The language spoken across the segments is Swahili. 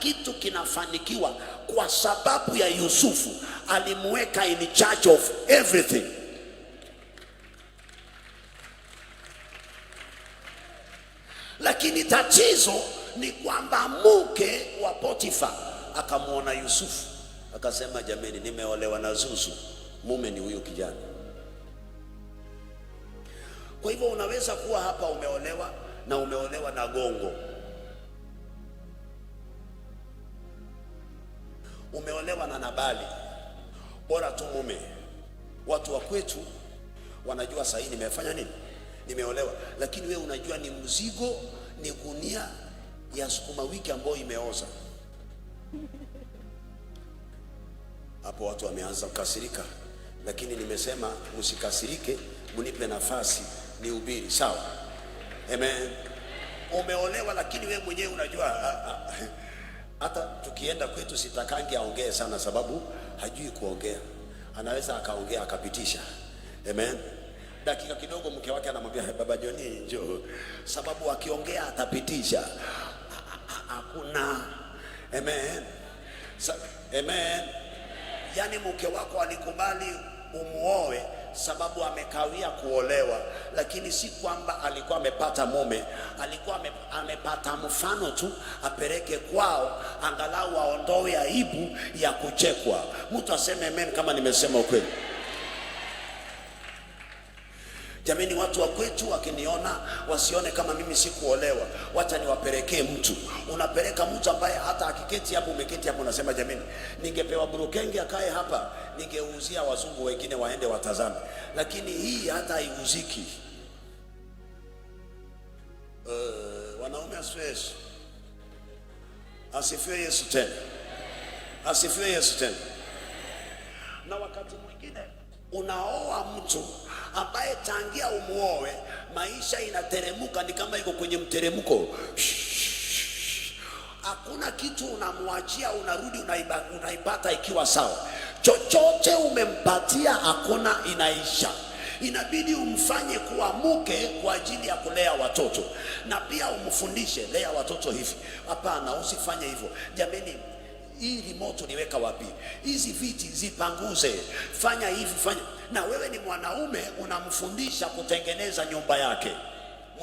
kitu kinafanikiwa kwa sababu ya Yusufu. Alimweka in charge of everything. Lakini tatizo ni kwamba mke wa Potifa akamuona Yusufu, akasema jameni, nimeolewa na Zuzu, mume ni huyu kijana. Kwa hivyo unaweza kuwa hapa umeolewa na gongo, umeolewa na Nabali, bora tu mume. Watu wa kwetu wanajua sasa nimefanya nini, nimeolewa. Lakini wewe unajua ni mzigo, ni gunia ya sukuma wiki ambayo imeoza. Hapo watu wameanza kukasirika, lakini nimesema msikasirike, mnipe nafasi nihubiri, sawa? Amen. Umeolewa lakini wewe mwenyewe unajua hata tukienda kwetu sitakangi aongee sana, sababu hajui kuongea. Anaweza akaongea akapitisha. Amen. Dakika kidogo mke wake anamwambia baba Joni njoo, sababu akiongea atapitisha. Hakuna. Amen. Amen. Yani mke wako alikubali umuoe sababu amekawia kuolewa, lakini si kwamba alikuwa amepata mume. Alikuwa amepata mfano tu apeleke kwao, angalau aondoe aibu ya kuchekwa. Mtu aseme amen kama nimesema ukweli. Jamani, watu wa kwetu wakiniona wasione kama mimi sikuolewa. Wacha niwapelekee mtu. Unapeleka mtu ambaye hata akiketi hapo, umeketi hapo, unasema jamani, ningepewa burukenge akae hapa, ningeuzia wazungu wengine waende watazame. Lakini hii hata haiguziki. Wanaume aswes. Asifiwe Yesu tena. Asifiwe Yesu tena. Na wakati mwingine unaoa mtu ambaye tangia umuoe maisha inateremuka, ni kama iko kwenye mteremko. Hakuna kitu unamwachia, unarudi unaipata ikiwa sawa. Chochote umempatia hakuna inaisha. Inabidi umfanye kuwa mke kwa ajili ya kulea watoto, na pia umfundishe, lea watoto hivi, hapana usifanye hivyo. Jamani, hii remote niweka wapi? Hizi viti zipanguze, fanya hivi, fanya. Na wewe ni mwanaume unamfundisha kutengeneza nyumba yake.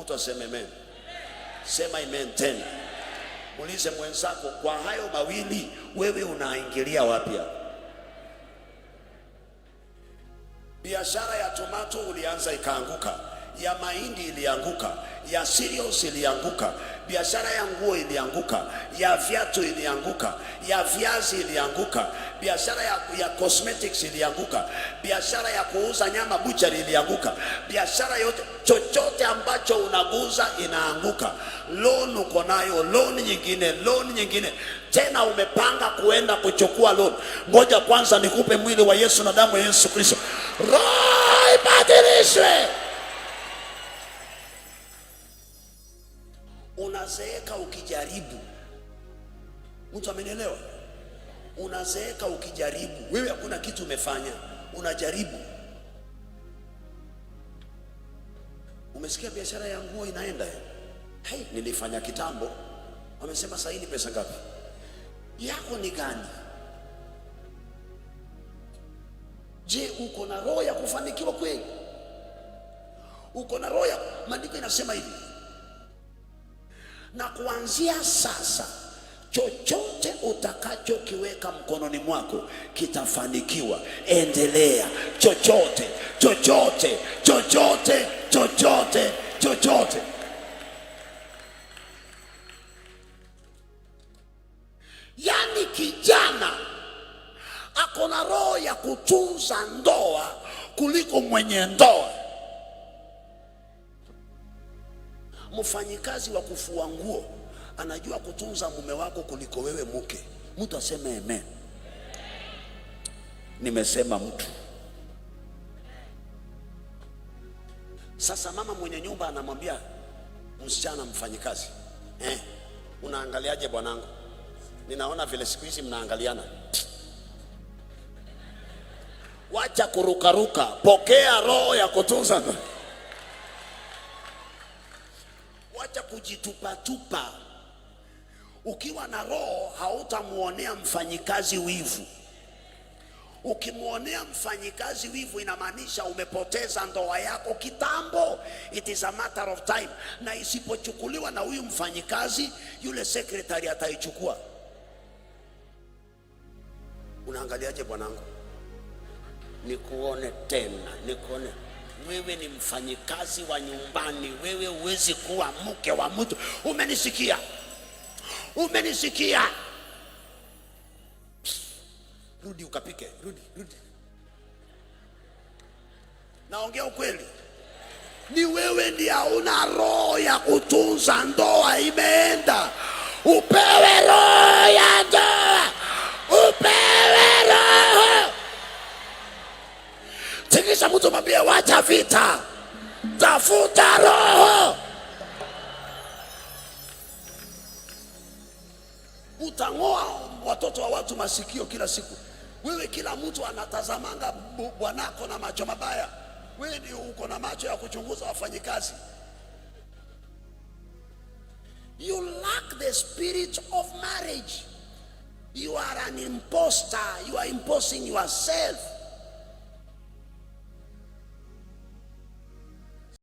Mtu aseme amen. Sema amen tena. Muulize mwenzako, kwa hayo mawili wewe unaingilia wapi? Biashara ya tomato ulianza ikaanguka, ya mahindi ilianguka, ya cereals ilianguka, biashara ya nguo ilianguka, ya viatu ilianguka, ya viazi ilianguka, biashara ya cosmetics ilianguka, biashara ya kuuza nyama butchery ilianguka, biashara yote, chochote ambacho unaguza inaanguka. Loan uko nayo, loan nyingine, tena umepanga kuenda kuchukua loan. Ngoja kwanza nikupe mwili wa Yesu na damu ya Yesu Kristo, roho ibadilishwe. Unazeeka ukijaribu. Mtu amenielewa? Unazeeka ukijaribu. Wewe hakuna kitu umefanya, unajaribu. Umesikia biashara ya nguo inaenda? Hey, nilifanya kitambo. Wamesema sasa ni pesa ngapi? Yako ni gani? Je, uko na roho ya kufanikiwa kweli? Uko na roho ya, maandiko inasema hivi, na kuanzia sasa chochote utakachokiweka mkononi mwako kitafanikiwa. Endelea. Chochote. Yani kijana ako na roho ya kutunza ndoa kuliko mwenye ndoa. Mfanyikazi wa kufua nguo anajua kutunza mume wako kuliko wewe mke. Mtu aseme amen. Nimesema mtu. Sasa mama mwenye nyumba anamwambia msichana mfanyikazi, unaangaliaje bwanangu? Ninaona vile siku hizi mnaangaliana. Wacha kurukaruka, pokea roho ya kutunza. Wacha kujitupa. Ukiwa na roho hautamuonea mfanyikazi wivu. Ukimuonea mfanyikazi wivu inamaanisha umepoteza ndoa yako kitambo. It is a matter of time. Na isipochukuliwa na huyu mfanyikazi, yule secretary ataichukua. Unaangaliaje bwanangu? Nikuone tena, nikuone. Wewe ni mfanyikazi wa nyumbani, wewe huwezi kuwa mke wa mtu. Umenisikia? Umenisikia? Rudi ukapike, rudi. Naongea ukweli. Ni wewe ndiye hauna roho ya kutunza ndoa, imeenda. Upewe roho ya ndoa. Upewe roho. Tikisa mtu mwambie wacha vita. Tafuta roho. Utang'oa watoto wa watu masikio kila siku. Wewe kila mtu anatazamanga bwanako na macho mabaya. Wewe ndio uko na macho ya kuchunguza wafanyikazi. You lack the spirit of marriage. You are an imposter. You are imposing yourself.